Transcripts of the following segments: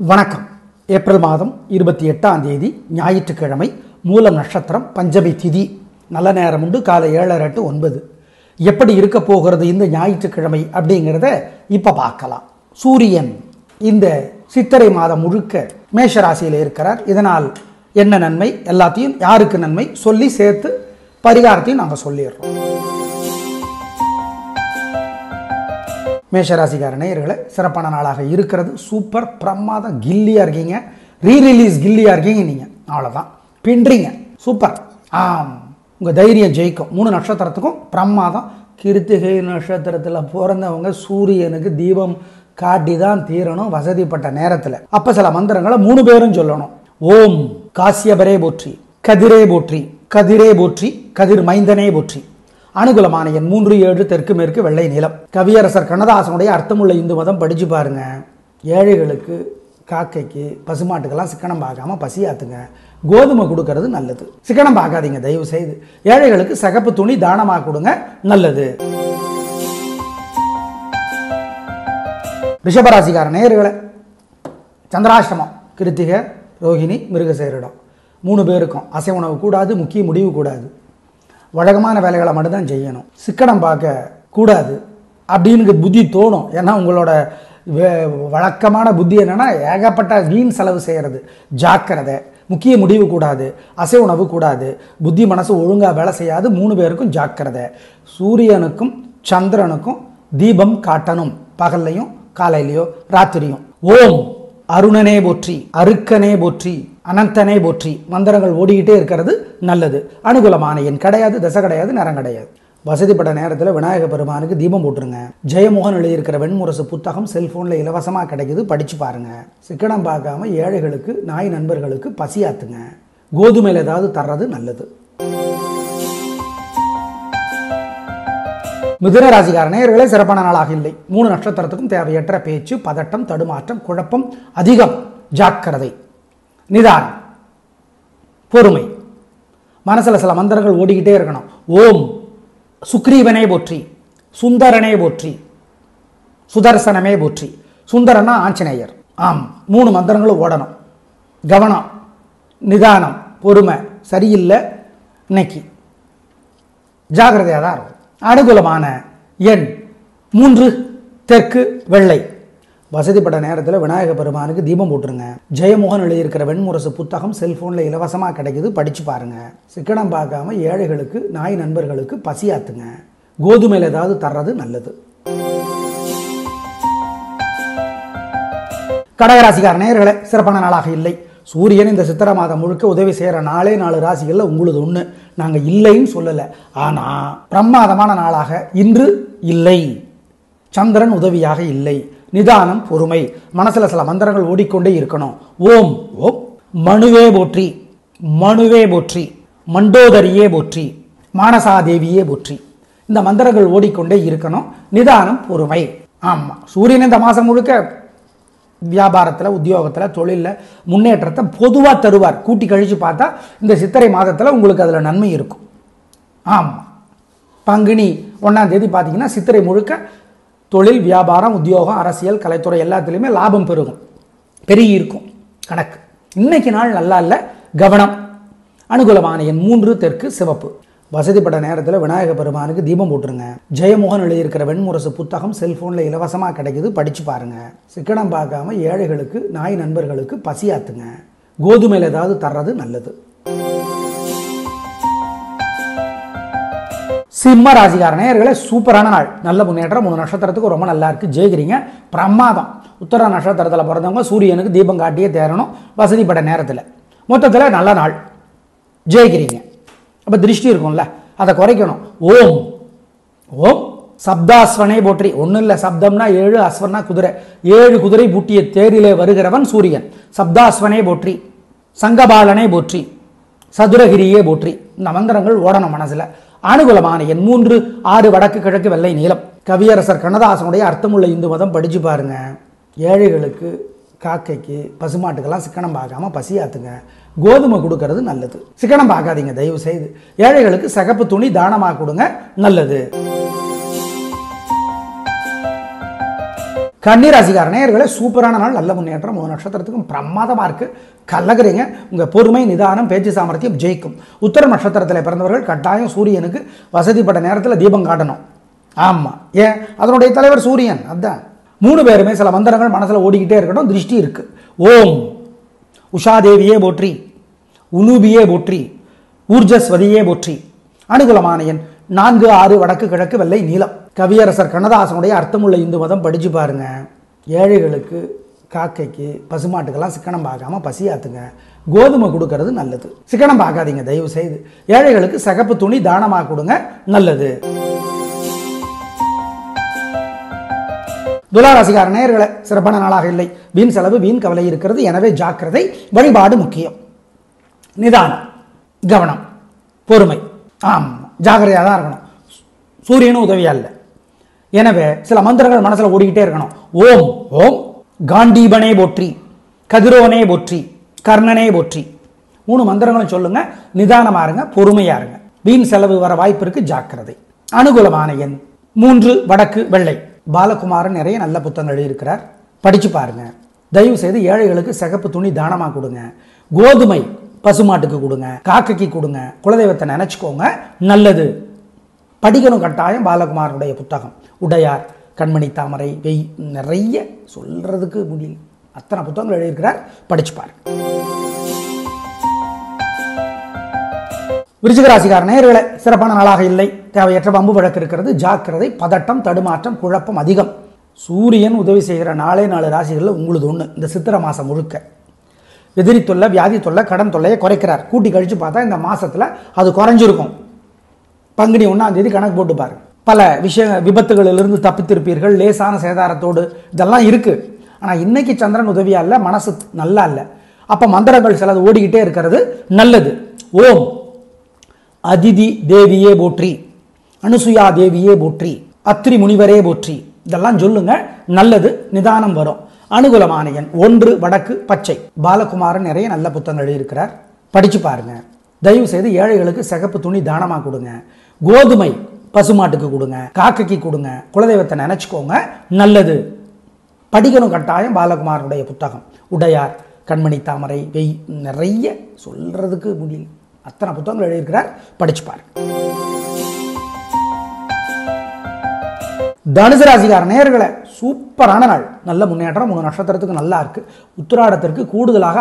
வணக்கம். ஏப்ரல் மாதம் 28ஆம் தேதி ஞாயிற்றுக்கிழமை, மூலம் நட்சத்திரம், பஞ்சமி திதி. நல்ல நேரம் உண்டு, காலை 7:30 to 9. எப்படி இருக்க போகிறது இந்த ஞாயிற்றுக்கிழமை அப்படிங்கிறத இப்ப பார்க்கலாம். சூரியன் இந்த சித்திரை மாதம் முழுக்க மேஷராசியில் இருக்கிறார். இதனால் என்ன நன்மை, எல்லாத்தையும் யாருக்கு நன்மை சொல்லி சேர்த்து பரிகாரத்தையும் நாங்கள் சொல்லிடுறோம். மேஷராசிக்கார நேயர்களே, சிறப்பான நாளாக இருக்கிறது. சூப்பர், பிரமாதம், கில்லியாக இருக்கீங்க. ரீரிலீஸ் கில்லியாக இருக்கீங்க. நீங்கள் அவ்வளோதான், பின்றீங்க. சூப்பர். உங்கள் தைரியம் ஜெயிக்கும். 3 நட்சத்திரத்துக்கும் பிரமாதம். கிருத்திகை நட்சத்திரத்தில் பிறந்தவங்க சூரியனுக்கு தீபம் காட்டி தான் தீரணும் வசதிப்பட்ட நேரத்தில். அப்போ சில மந்திரங்களை 3 பேரும் சொல்லணும். ஓம் காசியபரே போற்றி, கதிரே போற்றி, கதிரே போற்றி, கதிர் மைந்தனே போற்றி. அனுகூலமான எண் 3, 7, தெற்கு மேற்கு, வெள்ளை நீலம். கவியரசர் கண்ணதாசனுடைய அர்த்தமுள்ள இந்து மதம் படிச்சு பாருங்க. ஏழைகளுக்கு, காக்கைக்கு, பசுமாட்டுக்கெல்லாம் சிக்கனம் பார்க்காம பசியாத்துங்க. கோதுமை கொடுக்கறது நல்லது. சிக்கனம் பார்க்காதீங்க தயவு செய்து. ஏழைகளுக்கு சகப்பு துணி தானமாக கொடுங்க, நல்லது. ரிஷபராசிக்கார நேயர்களே, சந்திராஷ்டமம் கிருத்திகை, ரோகிணி, மிருகசீரிடம் 3 பேருக்கும் அசைவ உணவு கூடாது, முக்கிய முடிவு கூடாது. வழக்கமான வேலைகளை மட்டும்தான் செய்யணும். சிக்கனம் பார்க்க கூடாது அப்படின்னு புத்தி தோணும். ஏன்னா உங்களோட வழக்கமான புத்தி என்னன்னா ஏகப்பட்ட வீண் செலவு செய்கிறது. ஜாக்கிரதை. முக்கிய முடிவு கூடாது, அசை உணவு கூடாது, புத்தி மனசு ஒழுங்காக வேலை செய்யாது. 3 பேருக்கும் ஜாக்கிரதை. சூரியனுக்கும் சந்திரனுக்கும் தீபம் காட்டணும், பகல்லையும் காலையிலையோ ராத்திரியும். ஓம் அருணனே போற்றி, அருக்கனே போற்றி, அனந்தனே போற்றி. மந்திரங்கள் ஓடிக்கிட்டே இருக்கிறது நல்லது. அனுகூலமான எண் கிடையாது, தசை கிடையாது, நேரம் கிடையாது. வசதிப்பட்ட நேரத்தில் விநாயக பெருமானுக்கு தீபம் போட்டுருங்க. ஜெயமோகன் எழுதியிருக்கிற வெண்முரசு புத்தகம் செல்போனில் இலவசமாக கிடைக்குது, படித்து பாருங்க. சிக்கனம் பார்க்காம ஏழைகளுக்கு, நாய் நண்பர்களுக்கு பசியாத்துங்க. கோதுமையில் ஏதாவது தர்றது நல்லது. மிதுன ராசிக்கார நேயர்களே, சிறப்பான நாளாக இல்லை. 3 நட்சத்திரத்துக்கும் தேவையற்ற பேச்சு, பதட்டம், தடுமாற்றம், குழப்பம் அதிகம். ஜாக்கிரதை, நிதானம், பொறுமை. மனசில் சில மந்திரங்கள் ஓடிக்கிட்டே இருக்கணும். ஓம் சுக்ரீவனே போற்றி, சுந்தரனே போற்றி, சுதர்சனமே போற்றி. சுந்தரனா ஆஞ்சநேயர். 3 மந்திரங்களும் ஓடணும். கவனம், நிதானம், பொறுமை. சரியில்லை இன்னைக்கு, ஜாகிரதையாக தான் இருக்கும். அனுகூலமான எண் 3, தெற்கு, வெள்ளை. வசதிப்பட்ட நேரத்தில் விநாயக பெருமானுக்கு தீபம் போட்டுருங்க. ஜெயமோகன் எழுதியிருக்கிற வெண்முரசு புத்தகம் செல்போனில் இலவசமாக கிடைக்குது, படித்து பாருங்க. சிக்கனம் பார்க்காம ஏழைகளுக்கு, நாய் நண்பர்களுக்கு பசியாத்துங்க. கோதுமையில் ஏதாவது தர்றது நல்லது. கடகராசிக்கார நேயர்களே, சிறப்பான நாளாக இல்லை. சூரியன் இந்த சித்திரை மாதம் முழுக்க உதவி செய்கிற 4 ராசிகளில் உங்களுது ஒன்று. நாங்கள் இல்லைன்னு சொல்லலை, ஆனால் பிரமாதமான நாளாக இன்று இல்லை. சந்திரன் உதவியாக இல்லை. நிதானம், பொறுமை. மனசில் சில மந்திரங்கள் ஓடிக்கொண்டே இருக்கணும். ஓம் ஓம் மனுவே போற்றி, மனுவே போற்றி, மண்டோதரியே போற்றி, மானசாதேவியே போற்றி. இந்த மந்திரங்கள் ஓடிக்கொண்டே இருக்கணும். நிதானம், பொறுமை. ஆமாம், சூரியன் இந்த மாதம் முழுக்க வியாபாரத்தில், உத்தியோகத்தில், தொழிலில் முன்னேற்றத்தை பொதுவாக தருவார். கூட்டி கழித்து பார்த்தா இந்த சித்திரை மாதத்தில் உங்களுக்கு அதில் நன்மை இருக்கும். ஆமாம், பங்குனி 1ஆம் தேதி பார்த்தீங்கன்னா சித்திரை முழுக்க தொழில், வியாபாரம், உத்தியோகம், அரசியல், கலைத்துறை எல்லாத்துலேயுமே லாபம் பெருகும், பெருகி இருக்கும் கணக்கு. இன்னைக்கு நாள் நல்லா இல்லை, கவனம். அனுகூலமான எண் 3, தெற்கு, சிவப்பு. வசதிப்பட்ட நேரத்தில் விநாயக பெருமானுக்கு தீபம் போட்டுருங்க. ஜெயமோகன் எழுதியிருக்கிற வெண்முரசு புத்தகம் செல்போனில் இலவசமாக கிடைக்குது, படித்து பாருங்க. சிக்கனம் பார்க்காம ஏழைகளுக்கு, நாய் நண்பர்களுக்கு பசியாத்துங்க. கோதுமையில் ஏதாவது தர்றது நல்லது. சிம்ம ராசிக்கார நேயர்களே, சூப்பரான நாள், நல்ல முன்னேற்றம். 3 நட்சத்திரத்துக்கு ரொம்ப நல்லா இருக்கு, ஜெயிக்கிறீங்க. பிரமாதம். உத்தர நட்சத்திரத்தில் பிறந்தவங்க சூரியனுக்கு தீபம் காட்டியே தேரணும் வசதிப்பட்ட நேரத்தில். மொத்தத்தில் நல்ல நாள், ஜெயிக்கிறீங்க. அப்போ திருஷ்டி இருக்கும்ல, அதை குறைக்கணும். ஓம் ஓம் சப்தாஸ்வனே போற்றி. ஒன்றும் இல்லை, சப்தம்னா 7, அஸ்வன்னா குதிரை. 7 குதிரை பூட்டிய தேரிலே வருகிறவன் சூரியன். சப்தாஸ்வனே போற்றி, சங்கபாலனே போற்றி, சதுரகிரியே போற்றி. இந்த மந்திரங்கள் ஓடணும் மனசில். அனுகூலமான எண் 3, 6, வடக்கு, கிழக்கு, வெள்ளை நீலம். கவியரசர் கண்ணதாசனுடைய அர்த்தமுள்ள இந்து மதம் படித்து பாருங்க. ஏழைகளுக்கு, காக்கைக்கு, பசுமாட்டுக்கெல்லாம் சிக்கனம் பார்க்காம பசியாத்துங்க. கோதுமை கொடுக்கறது நல்லது. சிக்கனம் பார்க்காதீங்க தயவு செய்து. ஏழைகளுக்கு சகப்பு துணி தானமாக கொடுங்க, நல்லது. கன்னிராசிக்கார நேயர்களே, சூப்பரான நாள், நல்ல முன்னேற்றம். 3 நட்சத்திரத்துக்கும் பிரமாதமாக இருக்கு. கலகுறீங்க. உங்கள் பொறுமை, நிதானம், பேச்சு சாமர்த்தியம் ஜெயிக்கும். உத்தர நட்சத்திரத்தில் பிறந்தவர்கள் கட்டாயம் சூரியனுக்கு வசதிப்பட்ட நேரத்தில் தீபம் காட்டணும். ஆமாம், ஏன்? அதனுடைய தலைவர் சூரியன். அதுதான் 3 பேருமே சில மந்திரங்கள் மனசில் ஓடிக்கிட்டே இருக்கட்டும். திருஷ்டி இருக்கு. ஓம் உஷாதேவியே போற்றி, உனூபியே போற்றி, ஊர்ஜஸ்வதியே போற்றி. அனுகூலமான எண் 4, 6, வடக்கு, கிழக்கு, வெள்ளை, நீலம். கவியரசர் கண்ணதாசனுடைய அர்த்தமுள்ள இந்து மதம் படிச்சு பாருங்க. ஏழைகளுக்கு, காக்கைக்கு, பசுமாட்டுக்கெல்லாம் சிக்கனம் பார்க்காம பசியாத்துங்க. கோதுமை கொடுக்கறது நல்லது. சிக்கனம் பார்க்காதீங்க தயவு செய்து. ஏழைகளுக்கு சிகப்பு துணி தானமாக கொடுங்க, நல்லது. துளாராசிக்கார நேயர்களே, சிறப்பான நாளாக இல்லை. வீண் செலவு, வீண் கவலை இருக்கிறது. எனவே ஜாக்கிரதை. வழிபாடு முக்கியம். நிதானம், கவனம், பொறுமை. ஜாக்கிரதையாக தான் இருக்கணும். சூரியனும் உதவியா இல்லை. எனவே சில மந்திரங்கள் மனசில் ஓடிக்கிட்டே இருக்கணும். ஓம் ஓம் காண்டீபனே போற்றி, கதிரோனே போற்றி, கர்ணனே போற்றி. 3 மந்திரங்களும் சொல்லுங்க. நிதானமா இருங்க, பொறுமையா இருங்க. வீண் செலவு வர வாய்ப்பு இருக்கு, ஜாக்கிரதை. அனுகூலமான எண் 3, வடக்கு, வெள்ளை. பாலகுமாரன் நிறைய நல்ல புத்தகங்கள் எழுதியிருக்கிறார், படிச்சு பாருங்க. தயவு செய்து ஏழைகளுக்கு சிகப்பு துணி தானமா கொடுங்க. கோதுமை பசுமாட்டுக்கு கொடுங்க, காக்கைக்கு கொடுங்க. குலதெய்வத்தை நினைச்சுக்கோங்க, நல்லது. படிக்கணும் கட்டாயம் பாலகுமாரனுடைய புத்தகம். உடையார், கண்மணி தாமரை, வெய், நிறைய சொல்றதுக்கு முடியல, அத்தனை புத்தகங்கள் எழுதியிருக்கிறார், படிச்சு பாருங்க. விருச்சிக ராசிக்கார நேயர்களே, சிறப்பான நாளாக இல்லை. தேவையற்ற வம்பு வழக்கு இருக்கிறது, ஜாக்கிரதை. பதட்டம், தடுமாற்றம், குழப்பம் அதிகம். சூரியன் உதவி செய்கிற 4 ராசிகளில் உங்களுக்கு ஒன்று. இந்த சித்திரை மாதம் முழுக்க எதிரி தொல்லை, வியாதி தொல்லை, கடன் தொல்லையை குறைக்கிறார். கூட்டி கழிச்சு பார்த்தா இந்த மாசத்துல அது குறைஞ்சிருக்கும். பங்குனி 1ஆம் தேதி கணக்கு போட்டு பாருங்க. பல விபத்துகளிலிருந்து தப்பித்திருப்பீர்கள், லேசான சேதாரத்தோடு. இதெல்லாம் இருக்கு. ஆனால் இன்னைக்கு சந்திரன் உதவியா இல்லை, மனசு நல்லா இல்லை. அப்போ மந்திரங்கள் சிலது ஓடிக்கிட்டே இருக்கிறது, நல்லது. ஓம் அதிதி தேவியே போற்றி, அனுசுயா தேவியே போற்றி, அத்ரி முனிவரே போற்றி. இதெல்லாம் சொல்லுங்க, நல்லது. நிதானம் வரும். அனுகூலமான எண் 1, வடக்கு, பச்சை. பாலகுமாரன் நிறைய நல்ல புத்தகங்கள் எழுதியிருக்கிறார், படிச்சு பாருங்க. தயவு செய்து ஏழைகளுக்கு சிகப்பு துணி தானமாக கொடுங்க. கோதுமை பசுமாட்டுக்கு கொடுங்க, காக்கைக்கு கொடுங்க. குலதெய்வத்தை நினைச்சுக்கோங்க, நல்லது. படிக்கணும் கட்டாயம் பாலகுமாரனுடைய புத்தகம். உடையார், கண்மணி தாமரை, வெய், நிறைய சொல்றதுக்கு முடியல, அத்தனை புத்தகங்கள் எழுதியிருக்கிறார், படிச்சு பாருங்க. தனுசு ராசிக்கார நேயர்களே, சூப்பரான நாள், நல்ல முன்னேற்றம். 3 நட்சத்திரத்துக்கு நல்லா இருக்கு. உத்திராடத்திற்கு கூடுதலாக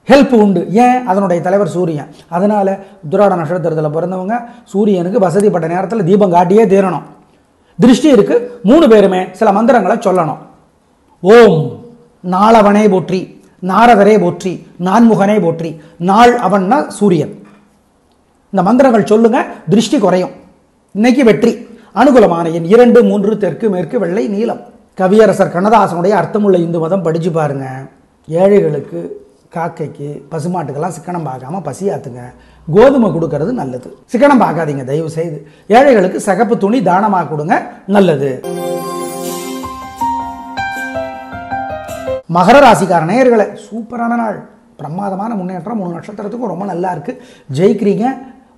ஹெல்ப் உண்டு. ஏன்? அதனுடைய தலைவர் சூரியன். அதனால உத்திராட நட்சத்திரத்தில் பிறந்தவங்க சூரியனுக்கு வசதிப்பட்ட நேரத்தில் தீபம் காட்டியே தீரணும். திருஷ்டி இருக்கு. 3 பேருமே சில மந்திரங்களை சொல்லணும். ஓம் நாளவனே போற்றி, நாரதரே போற்றி, நான்முகனே போற்றி. நாள் அவன்னா சூரியன். இந்த மந்திரங்கள் சொல்லுங்க, திருஷ்டி குறையும். இன்னைக்கு வெற்றி. அனுகூலமான எண் 2, 3, தெற்கு, மேற்கு, வெள்ளை, நீலம். கவியரசர் கண்ணதாசனுடைய அர்த்தமுள்ள இந்து மதம் படிச்சு பாருங்க. ஏழைகளுக்கு, காக்கைக்கு, பசுமாட்டுக்கெல்லாம் சிக்கனம் பார்க்காம பசியாத்துங்க. கோதுமை கொடுக்கறது நல்லது. சிக்கனம் பார்க்காதீங்க தயவு செய்து. ஏழைகளுக்கு சிகப்பு துணி தானமாக கொடுங்க, நல்லது. மகர ராசிக்கார நேயர்களே, சூப்பரான நாள், பிரமாதமான முன்னேற்றம். 3 நட்சத்திரத்துக்கும் ரொம்ப நல்லா இருக்கு, ஜெயிக்கிறீங்க.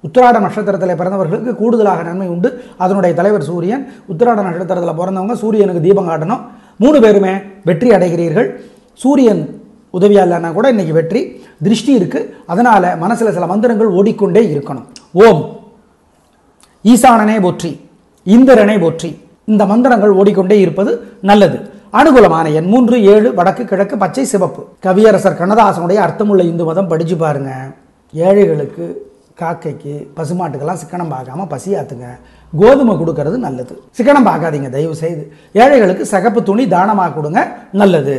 உத்திராட நட்சத்திரத்தில் பிறந்தவர்களுக்கு கூடுதலாக நன்மை உண்டு. அதனுடைய தலைவர் சூரியன். உத்திராட நட்சத்திரத்தில் பிறந்தவங்க சூரியனுக்கு தீபம் காட்டணும். 3 பேருமே வெற்றி அடைகிறீர்கள். சூரியன் உதவியா இல்லைன்னா கூட இன்னைக்கு வெற்றி. திருஷ்டி இருக்கு. அதனால மனசுல சில மந்திரங்கள் ஓடிக்கொண்டே இருக்கணும். ஓம் ஈசானனே போற்றி, இந்திரனே போற்றி. இந்த மந்திரங்கள் ஓடிக்கொண்டே இருப்பது நல்லது. அனுகூலமான எண் 3, 7, வடக்கு, கிழக்கு, பச்சை, சிவப்பு. கவியரசர் கண்ணதாசனுடைய அர்த்தமுள்ள இந்து மதம் படிச்சு பாருங்க. ஏழைகளுக்கு, காக்கைக்கு, பசுமாட்டுக்கெல்லாம் சிக்கனம் பார்க்காம பசியாத்துங்க. கோதுமை கொடுக்கறது நல்லது. சிக்கனம் பார்க்காதீங்க தயவு செய்து. ஏழைகளுக்கு சிகப்பு துணி தானமாக கொடுங்க, நல்லது.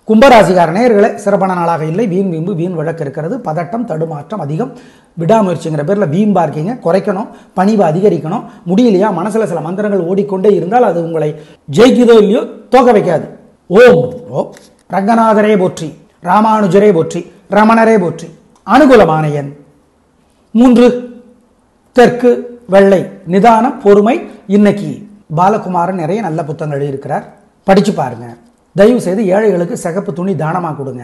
கும்பராசிக்கார நேயர்களே, சிறப்பான நாளாக இல்லை. வீண் வீம்பு, வீண் வழக்கு இருக்கிறது. பதட்டம், தடுமாற்றம் அதிகம். விடாமுயற்சிங்கிற பேரில் வீம்பா இருக்கீங்க. குறைக்கணும். பணிவை அதிகரிக்கணும். முடியலையா? மனசில் சில மந்திரங்கள் ஓடிக்கொண்டே இருந்தால் அது உங்களை ஜெயிக்குதோ இல்லையோ தோக்க வைக்காது. ஓம் ஓ ரங்கநாதரே போற்றி, ராமானுஜரே போற்றி, ரமணரே போற்றி. அனுகூலமான எண் 3, தெற்கு, வெள்ளை. நிதானம், பொறுமை. இன்னைக்கு பாலகுமாரன் நிறைய நல்ல புத்தகங்கள் எழுதியிருக்கிறார், படிச்சு பாருங்க. தயவு செய்து ஏழைகளுக்கு சிகப்பு துணி தானமாக கொடுங்க.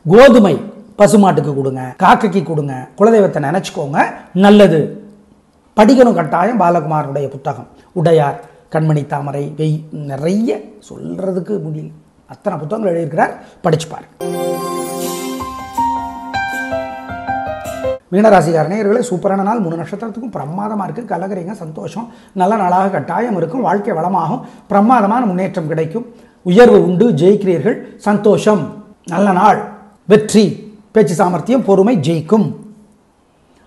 கோதுமை பசுமாட்டுக்கு கொடுங்க, காக்கைக்கு கொடுங்க. குலதெய்வத்தை நினைச்சுக்கோங்க, நல்லது. படிக்கணும் கட்டாயம். பாலகுமாரனுடைய புத்தகம் உடையார், கண்மணி தாமரை, நிறைய சொல்றதுக்கு முடியல, அத்தனை புத்தகங்கள் எழுதியிருக்கிறார், படிச்சு பாருங்க. மீனராசிக்கார நேயர்களே, சூப்பரான நாள். 3 நட்சத்திரத்துக்கும் பிரமாதமாக இருக்குது. கலகரிங்க, சந்தோஷம், நல்ல நாளாக கட்டாயம் இருக்கும். வாழ்க்கை வளமாகும், பிரமாதமான முன்னேற்றம் கிடைக்கும், உயர்வு உண்டு, ஜெயிக்கிறீர்கள், சந்தோஷம், நல்ல நாள், வெற்றி, பேச்சு சாமர்த்தியம், பொறுமை ஜெயிக்கும்.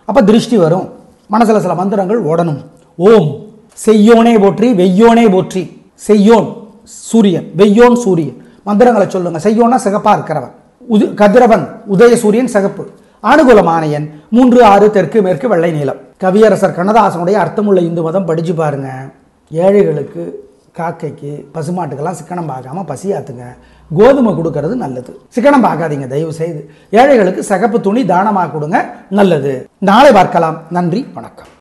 அப்போ திருஷ்டி வரும், மனசில் சில மந்திரங்கள் ஓடணும். ஓம் செய்யோனே போற்றி, வெய்யோனே போற்றி. செய்யோன் சூரியன், வெய்யோன் சூரியன். மந்திரங்களை சொல்லுங்க. செய்யோன்னா சிகப்பா இருக்கிறவன், கதிரவன் உதய சூரியன் சிகப்பு, அனுகூலமான எண் 3, 6, தெற்கு மேற்கு வெள்ளை நீலம். கவியரசர் கண்ணதாசனுடைய அர்த்தமுள்ள இந்து மதம் படிச்சு பாருங்க. ஏழைகளுக்கு, காக்கைக்கு, பசுமாட்டுக்கெல்லாம் சிக்கனம் பார்க்காம பசியாத்துங்க. கோதுமை கொடுக்கறது நல்லது, சிக்கனம் பார்க்காதீங்க தயவு செய்து. ஏழைகளுக்கு சிகப்பு துணி தானமாக கொடுங்க, நல்லது. நாளை பார்க்கலாம். நன்றி, வணக்கம்.